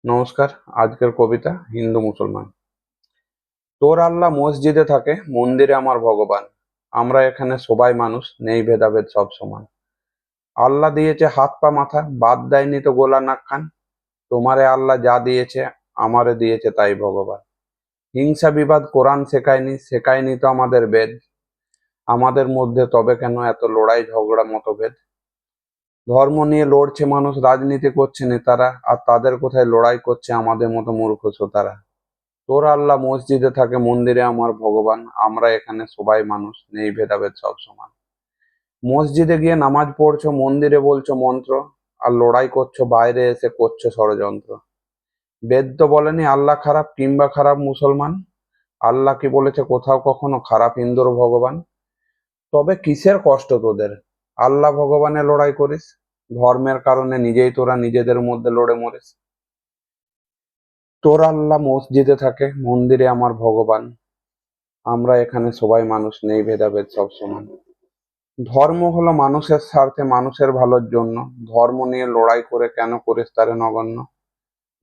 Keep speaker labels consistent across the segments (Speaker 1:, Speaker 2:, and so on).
Speaker 1: নমস্কার। আজকের কবিতা হিন্দু মুসলমান। তোর আল্লাহ মসজিদে থাকে, মন্দিরে আমার ভগবান। আমরা এখানে সবাই মানুষ, নেই ভেদাভেদ, সব সমান। আল্লাহ দিয়েছে হাত পা মাথা, বাদ দেয়নি তো গোলা নাক কান। তোমারে আল্লাহ যা দিয়েছে, আমারে দিয়েছে তাই ভগবান। হিংসা বিবাদ কোরআন শেখায়নি, শেখায়নি তো আমাদের বেদ। আমাদের মধ্যে তবে কেন এত লড়াই ঝগড়া মতভেদ? ধর্ম নিয়ে লড়ছে মানুষ, রাজনীতি করছে নেতারা, আর তাদের কোথায় লড়াই করছে আমাদের মতো মূর্খ শ্রোতারা। তোর আল্লাহ মসজিদে থাকে, মন্দিরে আমার ভগবান। আমরা এখানে সবাই মানুষ, নেই ভেদাভেদ, সব সমান। মসজিদে গিয়ে নামাজ পড়ছো, মন্দিরে বলছো মন্ত্র, আর লড়াই করছো বাইরে এসে করছো ষড়যন্ত্র। বেদ তো বলেনি আল্লাহ খারাপ কিংবা খারাপ মুসলমান। আল্লাহ কি বলেছে কোথাও কখনো খারাপ হিন্দুর ভগবান? তবে কিসের কষ্ট তোদের? আল্লাহ ভগবানে লড়াই করিস, ধর্মের কারণে নিজেই তোরা নিজেদের মধ্যে লড়ে মরিস। তোর আল্লাহ মসজিদে থাকে, মন্দিরে আমার ভগবান। আমরা এখানে সবাই মানুষ, নেই ভেদাভেদ, সব সমান। ধর্ম হলো মানুষের স্বার্থে, মানুষের ভালোর জন্য। ধর্ম নিয়ে লড়াই করে কেন করিস তারে নগণ্য?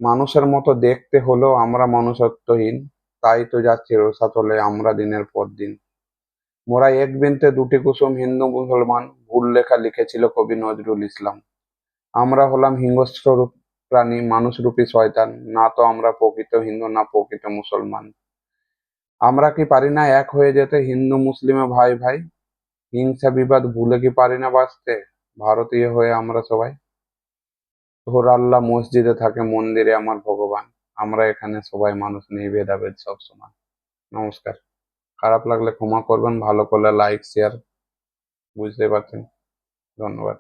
Speaker 1: মানুষের মতো দেখতে হলেও আমরা মনুষ্যত্বহীন। তাই তো যাচ্ছি রসাতলে আমরা দিনের পর দিন। মোরা এক বৃন্তে দুটি কুসুম, হিন্দু মুসলমান। ভুল লেখা লিখেছিল কবি নজরুল ইসলাম। আমরা হলাম হিংস্র রূপ প্রাণী, মানুষরূপী শয়তান। না তো আমরা প্রকৃত হিন্দু, না প্রকৃত মুসলমান। আমরা কি পারি না এক হয়ে যেতে, হিন্দু মুসলিমে ভাই ভাই? হিংসা বিবাদ ভুলে কি পারি না বাঁচতে, ভারতীয় হয়ে আমরা সবাই? তোর আল্লাহ মসজিদে থাকে, মন্দিরে আমার ভগবান। আমরা এখানে সবাই মানুষ, নেই ভেদাভেদ, সব সমান। নমস্কার। খারাপ লাগলে ক্ষমা করবেন, ভালো করলে লাইক শেয়ার, বুঝতে পারছেন। ধন্যবাদ।